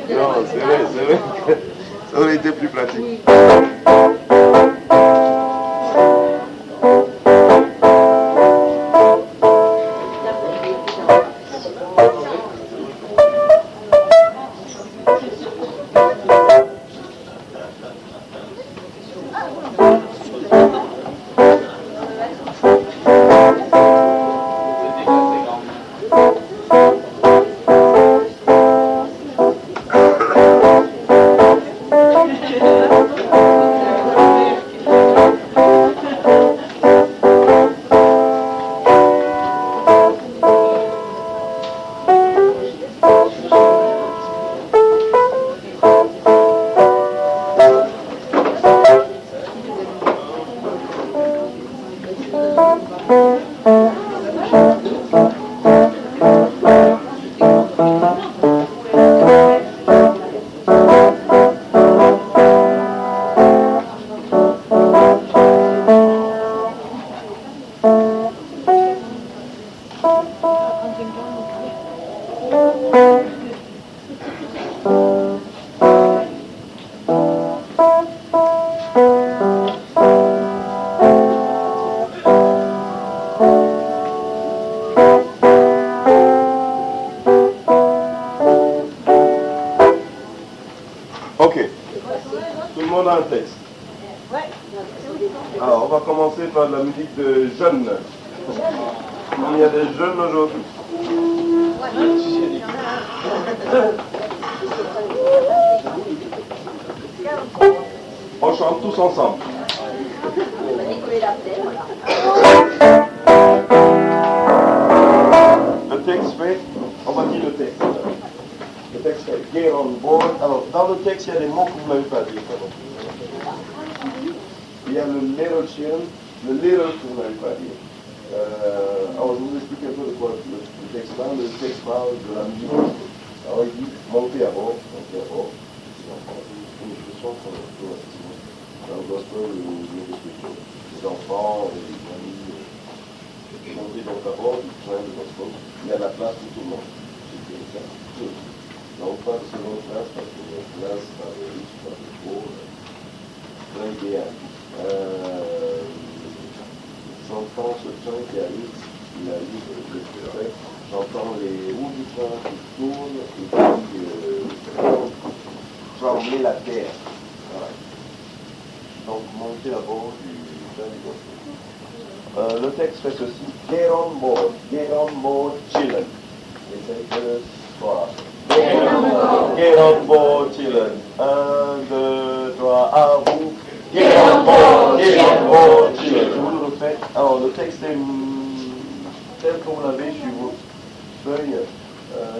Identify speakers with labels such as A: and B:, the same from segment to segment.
A: Non, c'est vrai. Ça aurait été plus pratique. Ok. Tout le monde a un texte. Alors, on va commencer par la musique de jeunes. Il y a des jeunes aujourd'hui. On chante tous ensemble. Le texte fait, on va dire le texte. Le texte fait get on board. Alors, dans le texte, il y a des mots que vous n'avez pas dit. Il y a le little children, le little que vous n'avez pas dit. Alors, je vous explique un peu de quoi le texte parle. Le texte parle de la musique. Alors, il dit montez à bord, montez à bord. Une expression qu'on trouve dans le gospel ou les enfants, les familles. Montez donc à bord du train de gospel. Il y a la place pour tout le monde. C'est ça. Donc, pas de seconde place, parce que la place, pas de riche, pas de pauvre. Plein idéal. J'entends ce train qui arrive, il arrive de près, j'entends les roues du train qui tournent et qui trembler la terre. Voilà. Donc monter à bord du train du gospel. Le texte fait ceci. Get on board, children. Essaye de voir. Get on board, children. 1, 2, 3, à vous. Get on board, children. Je vous le refais. Alors, le texte est tel que vous l'avez sur vos feuilles.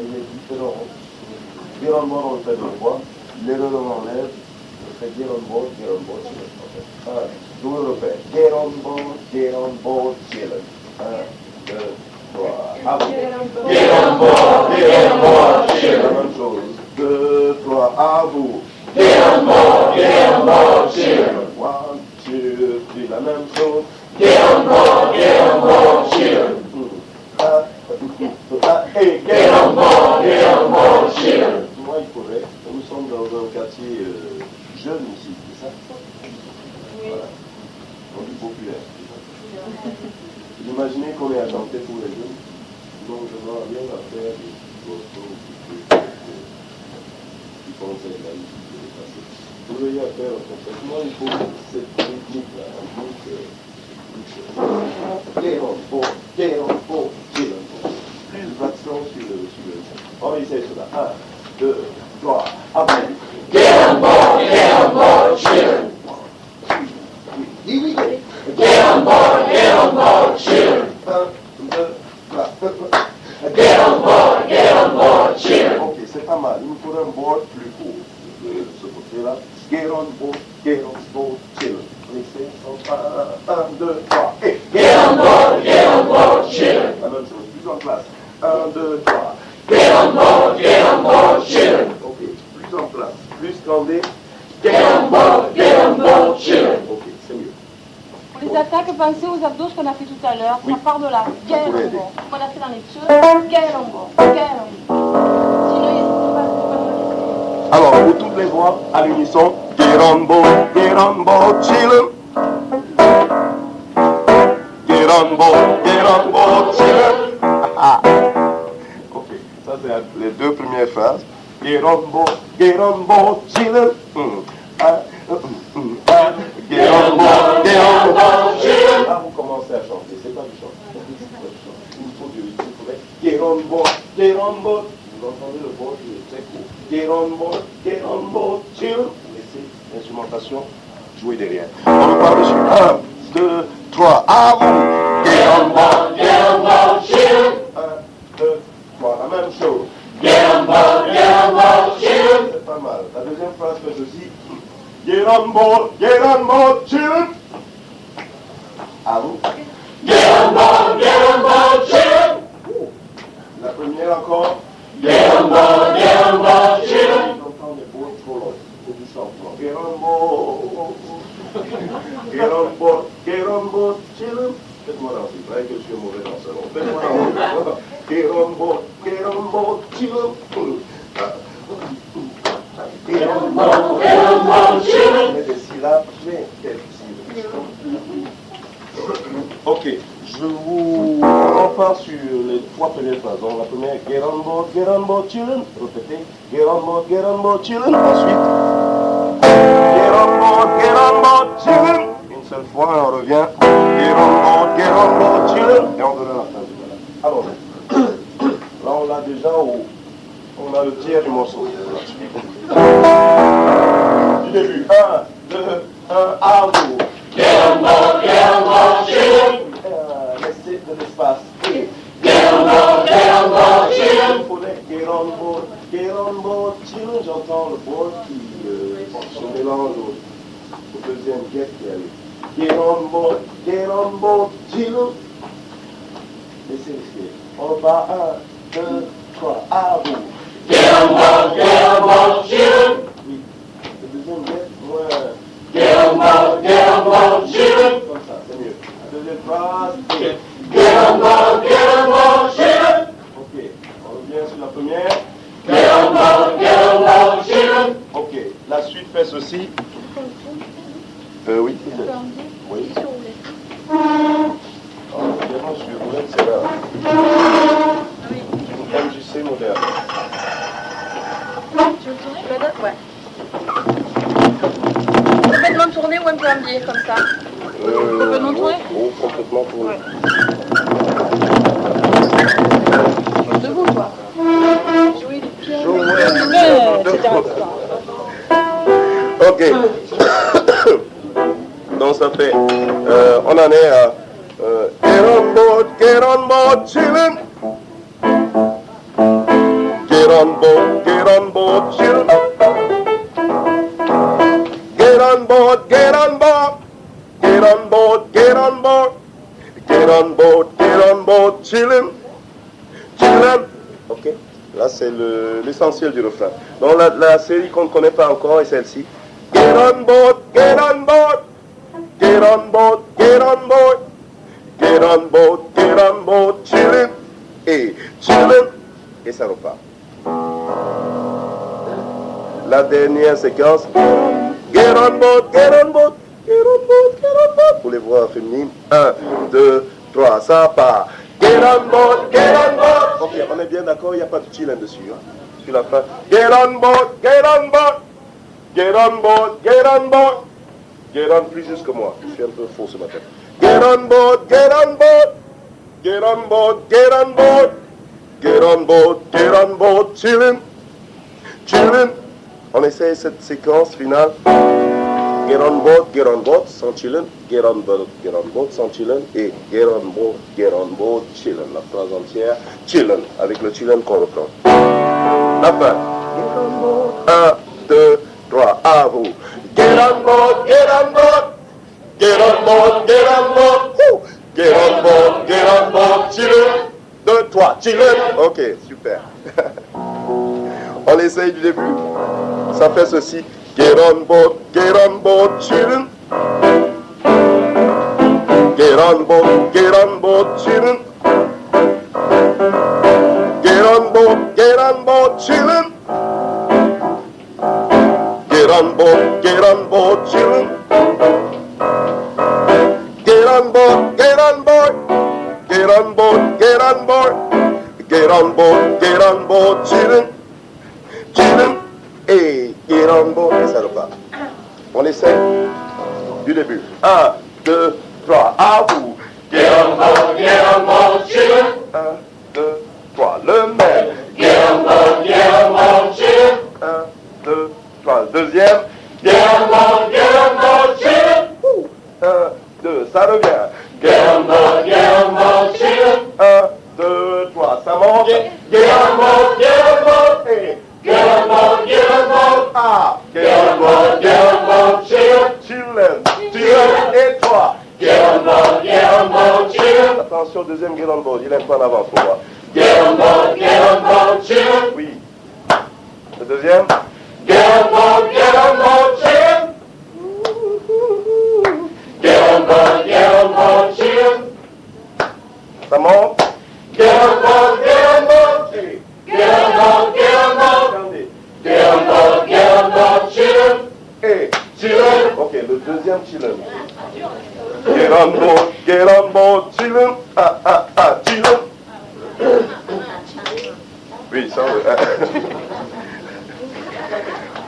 A: Il est différent. Get on board, on le fait deux fois. L'erreur, on l'enlève. On fait get on board, children. Okay. Je vous le refais. Get on board, children. 1, 2, 3. À vous. Get on board, children. La même chose. 2, 3. À vous. Get on board, children. 1, 2, 3, la même chose. Get on board, children. Hey, get on board, children. Moi, il faudrait. Nous sommes dans un quartier jeune ici, c'est ça? Voilà. On dit populaire. Vous imaginez qu'on est à chanter pour les jeunes? Donc, je n'ai rien à faire des photos qui conseillent la musique de dépasser. Vous ayez à faire complètement, il faut cette rythmique-là. Get on board, children. Plus d'action sur le. On va essayer cela. 1, 2, 3, après. Get on board, children. Oui. Get on board, children. 1, 2, 3. Get on board, children. Ok, c'est pas mal. Il nous faudrait un board plus court de ce côté-là. Get on board, children. On essaie. 1, 2, 3. Et get on board, children. La même chose, plus en place. 1, 2, 3. Get on board, children. Ok, plus en place, plus scandé. Get on board, children. Ok, c'est mieux.
B: Pour les attaques, pensez aux abdos qu'on a fait tout à l'heure.
A: Oui.
B: Ça part de là. Get on board. On l'a fait dans les cheveux. Get on board. Sinon, il y a pas de
A: Alors, pour toutes les voix, à l'unisson, get on board, chillin'. Get on board, chillin'. Ah. Ok, ça c'est les deux premières phrases. Get on board, chillin'. Get on board, chillin'. Ah, vous commencez à chanter, c'est pas du chant. Il faut du rythme, get on board, Vous entendez le board, il est très court. Get on board, chillin'. Laissez l'instrumentation jouer derrière. On repart dessus. 1, 2, 3, à vous. Get on board, chillin'. 1, 2, 3, la même chose. Get on board, chillin'. C'est pas mal. La deuxième phrase fait ceci. Get on board, chillin'. À vous. Get on board, chillin'. La première encore. Get on board, chillin'. J'entends les mots trop longs. C'est du changement. Get on board, chillin'. Faites-moi danser. Vous voyez que je suis mauvais dans ce nom. Faites-moi danser. Get on board, chillin'. Get on board, chillin'. Mais des syllabes, j'ai quelques syllabes. Ok, on part sur les trois premières phrases. Donc la première, get on board, chillin'. Répétez, get on board, chillin'. Ensuite, get on board, chillin'. Une seule fois, on revient. Get on board, chillin'. Et on donne la fin du balade. Alors, là on l'a déjà on a le tiers du morceau. Du début, 1, 2, 1, à vous. Get on board, chillin'. Laissez de l'espace. Get on board, chillin'. Get on board, chillin'. J'entends le board qui se mélange au deuxième get qui est. Get on board, chillin'. Laissez respirer. On repart 1, 2, 3, à vous. Get on board, chillin'. Oui. Le deuxième get, moins. Get on board, chillin'. Comme ça, c'est mieux. La deuxième phrase. Get on board, chillin'. Ok, on revient sur la première. Get on board, chillin'. Ok, la suite fait ceci. Oui. Oui. Évidemment, sur roulette, c'est là. C'est une MJC moderne.
B: Tu veux tourner? Peut-être, ouais. Complètement tourné ou un peu en biais, comme ça? Complètement tourné?
A: Oui, complètement tourné.
B: Ouais. Debout, quoi. Jouer du piano.
A: Ok. Donc ça fait, on en est à get on board, chillin'. Get on board, chillin'. Get on board, chillin'. Ok, là c'est l'essentiel du refrain. Donc la série qu'on ne connaît pas encore est celle-ci. Get on board, chillin'. Et chillin', et ça repart. La dernière séquence. Get on board. Pour les voix féminines. 1, 2, 3, ça part. Get on board. Ok, on est bien d'accord, il n'y a pas de chillin' dessus. Hein, sur la fin. Get on board. Get on plus juste que moi. Je suis un peu faux ce matin. Get on board. Chillin'. On essaie cette séquence finale. Get on board, sans chillin'. Get on board, sans chillin'. Et get on board, chillin'. La phrase entière, chillin', avec le chillin' qu'on reprend. La fin. 1, 2, 3, à vous. Get on board. Chillin'. 2, 3, chillin'. Ok, super. On essaye du début. Ça fait ceci. Get on board, chillin'. Get on board, chillin'. Get on board, chillin'. on board, children. Get on board, get on board. Get on board, get on board. Get on board, children. Children. Et get on board. Et ça repart. On essaie du début. 1, 2, 3. À vous. Get on board, children. 1, 2, 3. Le même. Get on board, children. 1, 2, 3. Le deuxième. Get on board, children. 1, 2, ça revient. Get on board, children. 1, 2, 3, ça monte. Get on board, et get on board, ah. Get on board, children. Children, et 3. Get on board, children. Attention, deuxième get on board, il est un peu en avance pour moi. Get on board, children. Oui. Le deuxième. Get on board, children. Get on board, children. Ça monte. Get on board, et get on board. Get on board, children. Et children. Ok, le deuxième children. Get on board, children. Children. Oui, ça oui.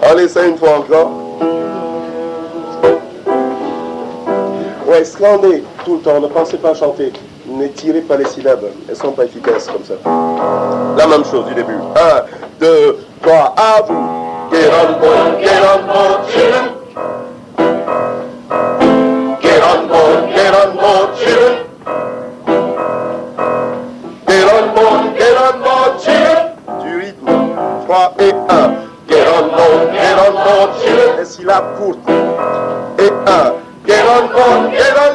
A: Allez, ça une fois encore. Ouais, scandez tout le temps, ne pensez pas à chanter. N'étirez pas les syllabes, elles sont pas efficaces comme ça. La même chose du début. 1, 2, 3, à vous. Get on board, children. Get on board, children. Get on board, children. Du rythme. 3 et 1. Get on board, children. Les syllabes courtes. Et 1. Get on board. Get on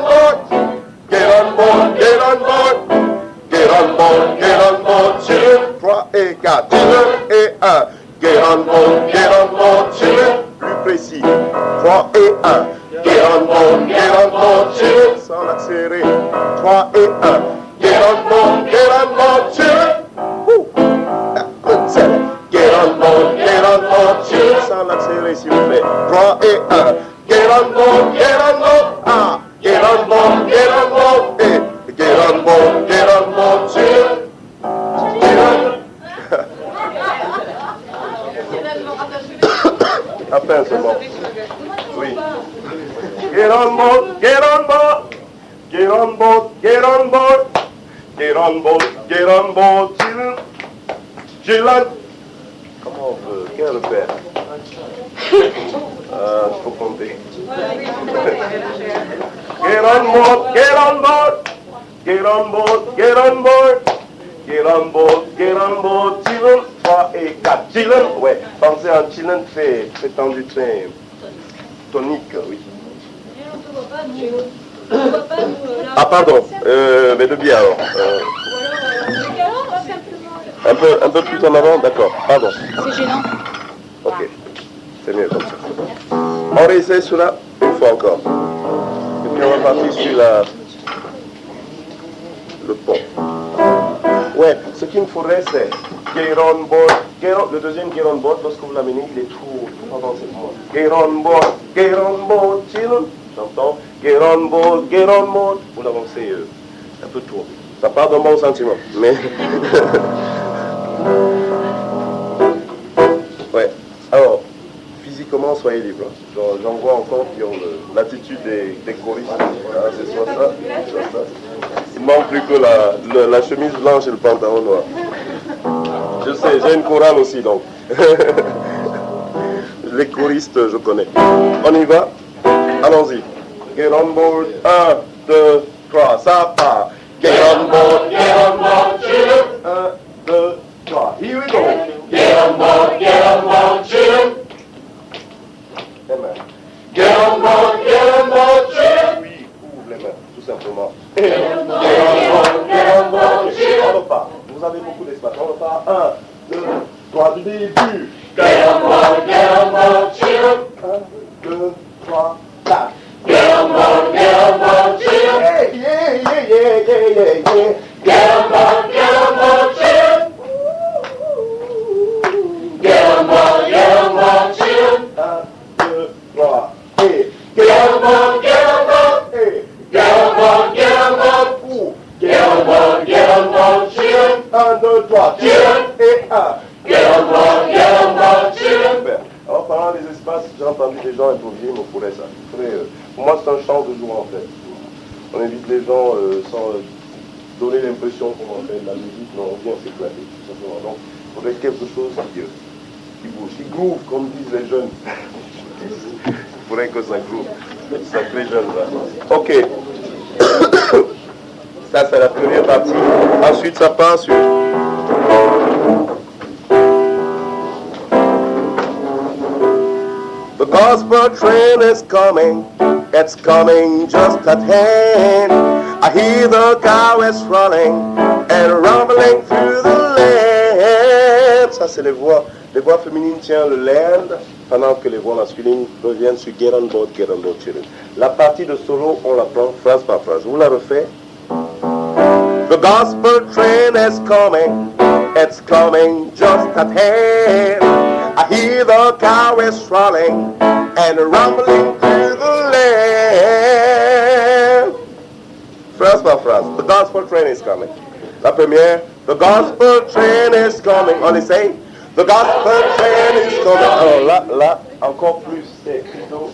A: board, children. 3 et 4. Children et 1. Get on board, children. Plus précis. 3 et 1. Get on board, children. Sans l'accélérer. 3 et 1. Get on board, children. Get on board, children. Sans l'accélérer, s'il vous plaît. 3 et 1. Get on board. Ah. Get on board, et get on board, children. À peine seulement. Oui. Get on board, children. Children. Comment on peut? Quel est le père? Il faut compter. Get on board, children. 3 et 4. Children, ouais. Pensez à un children très tendu, très tonique, oui. Ah pardon, mais de bien alors. Un peu plus en avant, d'accord, pardon.
B: C'est gênant.
A: Ok, c'est mieux comme ça. On réessaye cela une fois encore. Et puis on va partir sur le pont. Ouais, ce qu'il me faudrait c'est get on board, le deuxième get on board, lorsque vous l'amenez, il est trop avancé pour moi. Get on board, children. J'entends. Get on board. Vous l'avancez un peu trop. Ça part d'un bon sentiment, mais... ouais. Alors, physiquement, soyez libre. J'en vois encore qui ont l'attitude des choristes. Ah, c'est soit ça. Il manque plus que la chemise blanche et le pantalon noir. Je sais, j'ai une chorale aussi, donc. Les choristes, je connais. On y va? Allons-y. Get on board. 1, 2, 3, ça part. Get on board, children. 1, 2, 3. Here we go. Get on board, children. Get on board, children. Oui, ouvre les mains, tout simplement. Get on board, children. On repart. Vous avez beaucoup d'espace. On repart. 1, 2, 3 du début. Get on board, children. 1, 2, 3, 4. Get on board, children. Yeah. Get on board, children. Get on board, dans les espaces, j'ai entendu des gens improviser, il me faudrait ça. Pour moi, c'est un chant de joie en fait. On invite les gens sans donner l'impression qu'on fait de la musique, mais on vient s'éclater, tout simplement. Donc, il faudrait quelque chose qui bouge, qui groove, comme disent les jeunes. Il faudrait que ça groove. Sacré jeune, là. Ok. Ça, c'est la première partie. Ensuite, ça part sur... The gospel train is coming. It's coming just at hand. I hear the cows running and rumbling through the land. Ça, c'est les voix féminines tiennent le land, pendant que les voix masculines reviennent sur Get on board, children. La partie de solo, on la prend phrase par phrase. Vous la refaites. The gospel train is coming. It's coming just at hand. I hear the cows running and rumbling through the land. Phrase par phrase. The gospel train is coming. La première. The gospel train is coming. On essaye. The gospel train is coming. Alors là, encore plus. C'est plutôt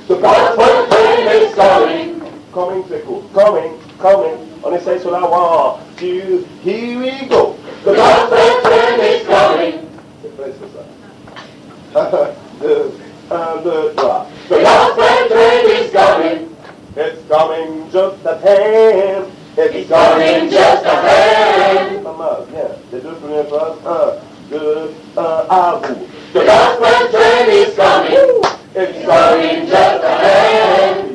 A: The gospel train is coming. Coming, c'est cool. Coming. On essaye cela. 1, 2, here we go. The gospel train is coming. C'est presque ça. 1, 2, 3. The gospel train is coming. It's coming just at hand. It's coming just at hand. Pas mal, bien. Les deux premières phrases. 1, 2, 1, à vous. The gospel train is coming. It's coming just at hand.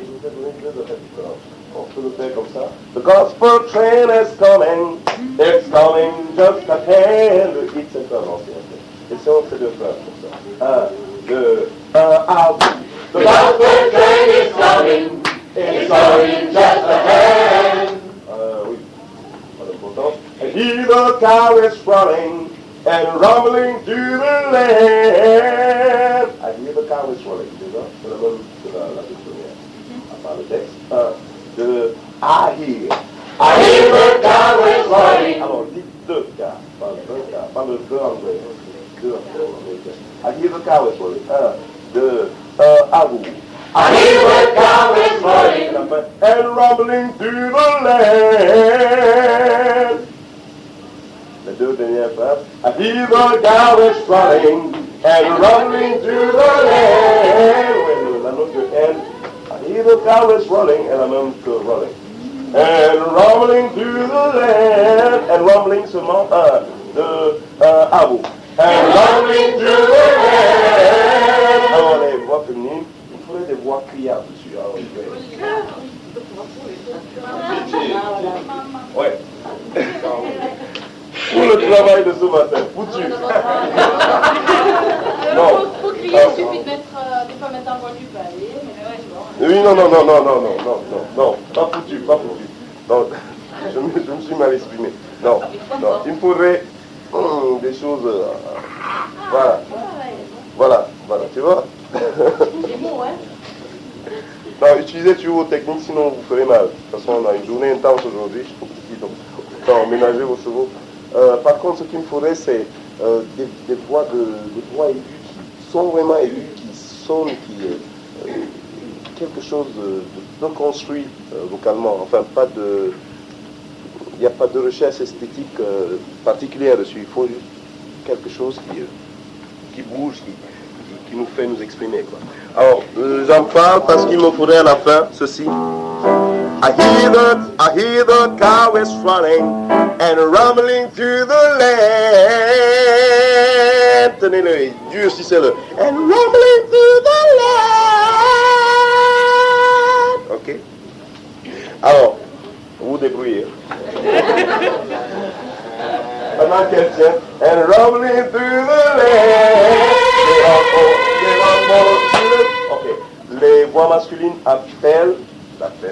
A: On peut le faire comme ça. The gospel train is coming. It's coming just at hand. Le hit, c'est un ancien. Et ça, c'est deux phrases comme ça. 1, 2, 1, à vous. The gospel train is coming. It's coming just at hand. Oui. I hear the cow is running and rumbling through the land. I hear the cow is running. Déjà, c'est la même que la première. À part le texte. 1, 2, I hear the cow is running. Alors, dites 2 K, pas le 2 anglais. 2 anglais. I hear the cow is running. 1, 2, à vous. I hear the cow is running and rumbling through the land. Les deux dernières phrases. I hear the cow is running and rumbling through the land. La note de N. I hear the cow is running and la même que running. And rumbling through the land. And rumbling seulement 1, 2, à vous. And rumbling through the land. Alors les voix féminines. Des voix criardes dessus. Ouais. Pour le travail de ce matin, foutu.
B: Non. Pour crier, il suffit de pas mettre un voix du palais.
A: Oui, non, pas foutu. Non, je me suis mal exprimé. Non, il me faudrait des choses. Voilà, tu vois.
B: Des mots, hein.
A: Non, utilisez toujours vos techniques, sinon vous ferez mal. De toute façon, on a une journée intense aujourd'hui, donc autant ménager vos chevaux. Par contre, ce qu'il me faudrait, c'est des voix aiguës qui sont vraiment aiguës, qui sonnent, quelque chose de construit vocalement. Enfin, il n'y a pas de recherche esthétique particulière dessus. Il faut juste quelque chose qui bouge, qui nous fait nous exprimer, quoi. Alors, j'en parle parce qu'il me faudrait à la fin ceci. I hear the cow is running and rumbling through the land. Tenez-le, dur si c'est le. And rumbling through the land. Ok. Alors, vous débrouillez. Pendant qu'elle tient. And rumbling through the land. Ok. Les voix masculines appellent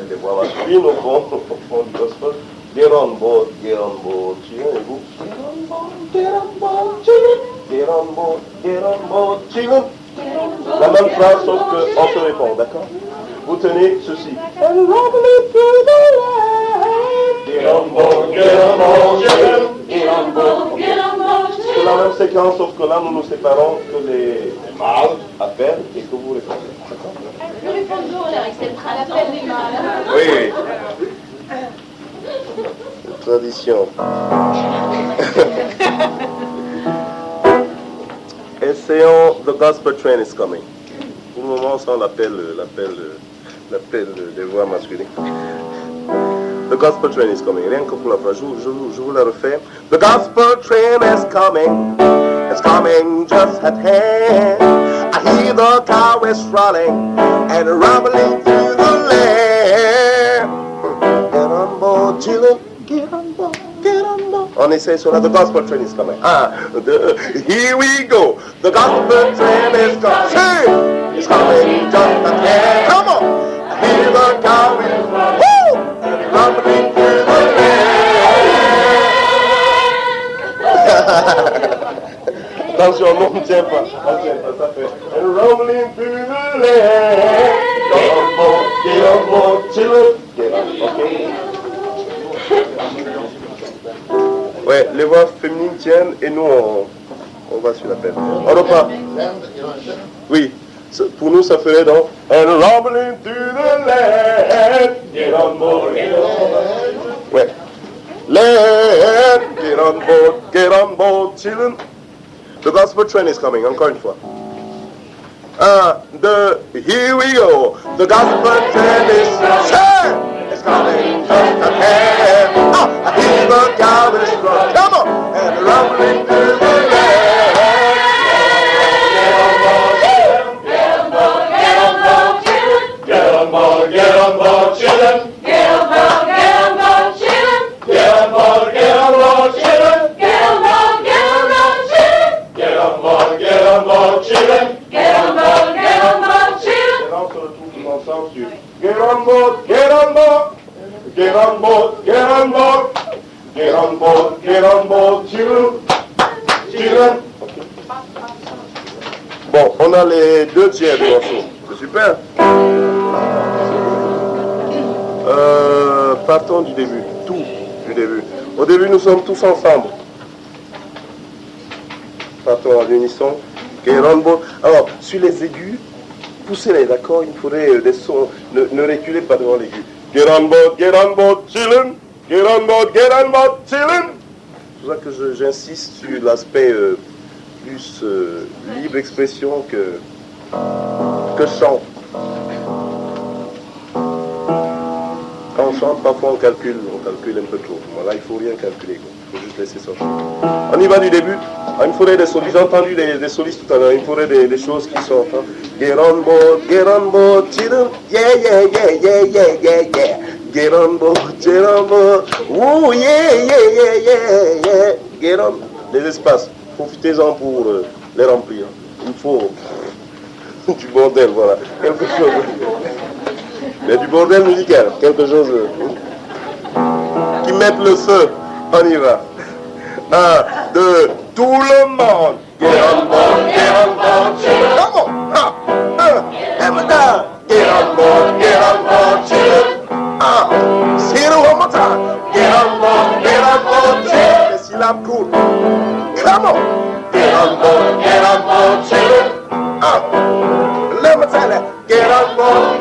A: les voix masculines au fond du gospel. Get on board, children. Et vous, get on board, children. La même phrase, sauf qu'on se répond, d'accord? Vous tenez ceci. And rumbling through the land. Get on board, children. Get on board, children. la même séquence, sauf que là, nous nous séparons, que les mâles appellent et que vous répondez. D'accord?
C: Le répondons, là, c'est l'appel des mâles.
A: Oui. Tradition. Essayons, the gospel train is coming. Pour le moment, ça on l'appelle des voix masculines. The gospel train is coming. Rien que pour la phrase, je vous la refais. The gospel train is coming. It's coming just at hand. I hear the cow is rolling and rumbling through the land. Get on board, children. Get on board. Get on board. On essaie sur la the gospel train is coming. Here we go. The gospel train is coming. See, it's coming just at hand. Come on. I hear the cow is rolling and rumbling through the land. Attention, non, ne tient pas. Ça fait. And rumbling through the land. Get on board, children. Get on, okay. Ouais, les voix féminines tiennent et nous on va sur la peine. On repart. Oui, pour nous ça ferait donc and rumbling through the land. Get on board, get on board. Ouais. Land, get on board, children. The gospel train is coming, encore une fois. Here we go. The gospel train is coming just ahead. I hear the cow is strong. Come on, and rumbling through the land. Get on board, children. Get on board, children. Get on board, children. Get on board, children. Get on board, children. Get on board, children. Get on board, children. Et là, on se retrouve tous ensemble sur Get on board, get on board. Get on board, get on board. Get on board, children. Okay. Bon, on a les deux tiers du morceau. C'est super. Partons du début. Tout du début. Au début, nous sommes tous ensemble. Partons à l'unisson. Get on board. Alors, sur les aigus, poussez-les, d'accord? Il faudrait des sons. Ne reculez pas devant l'aigu. Get on board, children. Get on board, children. C'est pour ça que j'insiste sur l'aspect plus libre expression que chant. Quand on chante, parfois on calcule un peu trop. Là, il ne faut rien calculer. Il faut juste laisser ça chanter. On y va du début. Il me faudrait des solistes. J'ai entendu des solistes tout à l'heure. Il me faudrait des choses qui sortent. Hein. Get on board, children. Yeah. Get on board. Ooh, yeah. Get on. Les espaces. Profitez-en pour les remplir. Il faut du bordel, voilà. Quelque chose. Mais du bordel musical. Quelque chose qui mette le feu. On y va. 1, 2, tout le monde. Get on board, children. Come on. Get on board, children. Say it one more time. Get on board, children. Les syllabes courtes. Come on. Get on board, children. Let me tell you. Get on board.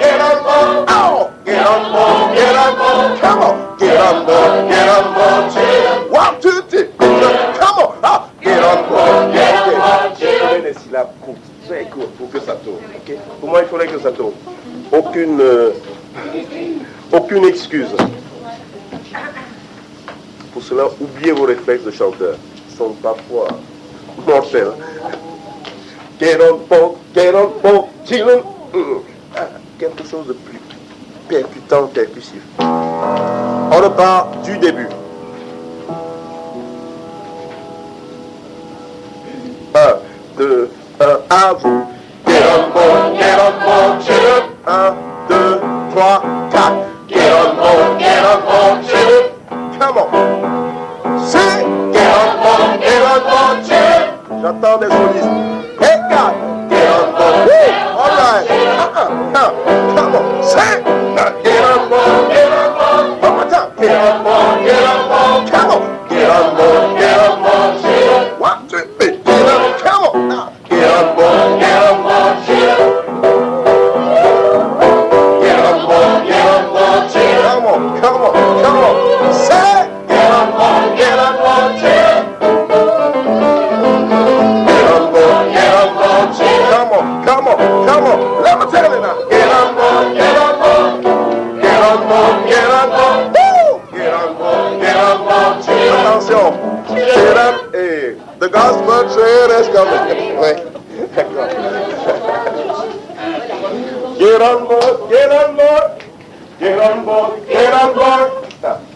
A: Oh, get on board. Come on. Get on board, children. 1, 2, 3. Come on. Get on board, children. Les syllabes courtes, très courtes pour que ça tourne. Okay? Pour moi, il faudrait que ça tourne. Aucune excuse. Pour cela, oubliez vos réflexes de chanteur. Ils sont parfois mortels. Get on board, children. Quelque chose de plus percutant, percussif. On repart du début. 1, 2, 1, à vous. Get on board, children. 1, 2, 3, 4. Get on board, children. Come on. Say, get on board, children. J'entends des solistes. Hey, God. Get on board. Woo. All right. Come on. Say, get on board. One more time. Get on board. Come on. Get on board, children. 1, 2, 3. Oui, d'accord. Get on board, get on board. Get on board, get on board.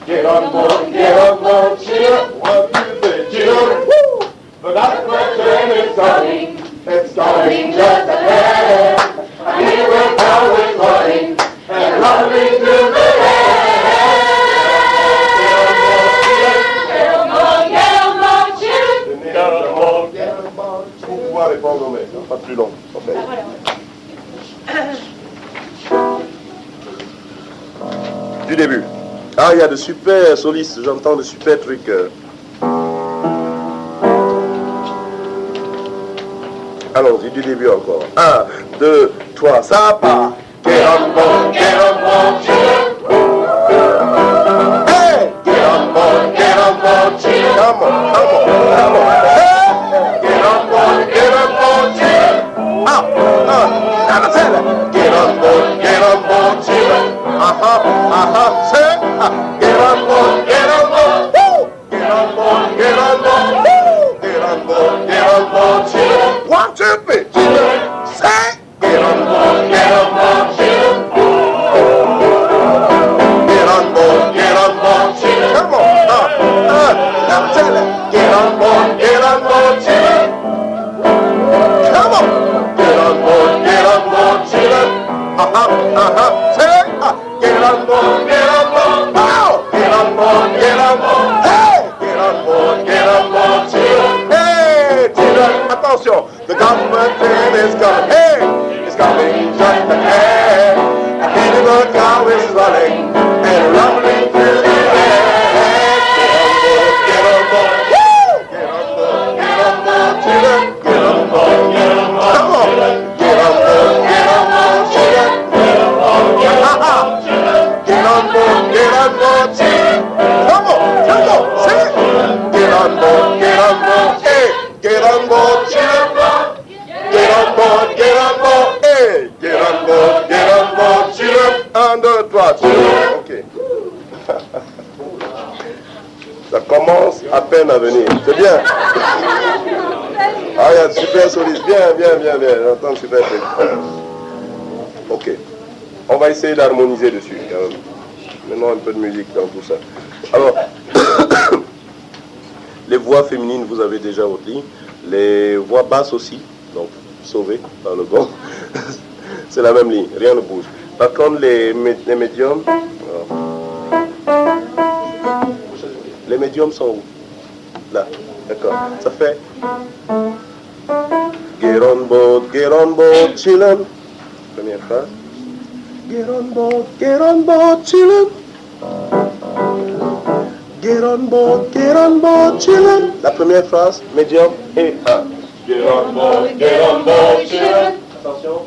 A: Get on board, children. 1, 2, 3, children. Woo! The doctor's train is coming. It's coming just ahead. We will always running and running to the end. Get on board, children. Get on board. Vous pouvez répondre, mais pas plus long, en fait. Du début. Ah, il y a de super solistes, j'entends de super trucs. Allons-y, du début encore. 1, 2, 3, ça part. Get on board, children. Hey! Get on board, children. Come on, come on, come on. Hey! Get on board, children. Up, now tell it. Get on board, children. Say, get on board, woo! Get on board, woo! Get on board, children. 1, 2, 3, children. Say, get on board, children. Get on board, children. Come on, now tell it. Get on board, children. Come on, get on board, children. Say, get on board, oh, get on board, hey, get on board, children. Hey, children, attention, the government train is coming, hey, it's coming just ahead. And the car is running and rumbling through the air. Get on board, woo! Get on board, children. Get on board, come on, get on board, children. Get on board, children. Come on, say it. Get on board, hey, get on board, children. Get on board, hey, get on board, children. 1, 2, 3, children. Ok. Ça commence à peine à venir. C'est bien. Ah, il y a de super solistes. Bien. J'entends super truc. Ok. On va essayer d'harmoniser dessus. Maintenant un peu de musique dans tout ça. Alors, les voix féminines, vous avez déjà aussi. Les voix basses aussi. Donc, sauvées par le bon. C'est la même ligne, rien ne bouge. Par contre, les médiums... Les médiums sont où? Là, d'accord. Ça fait... Get on board, children. Première phrase. Get on board, children. Get on board, children. La première phrase, médium et 1. Get on board, children. Attention.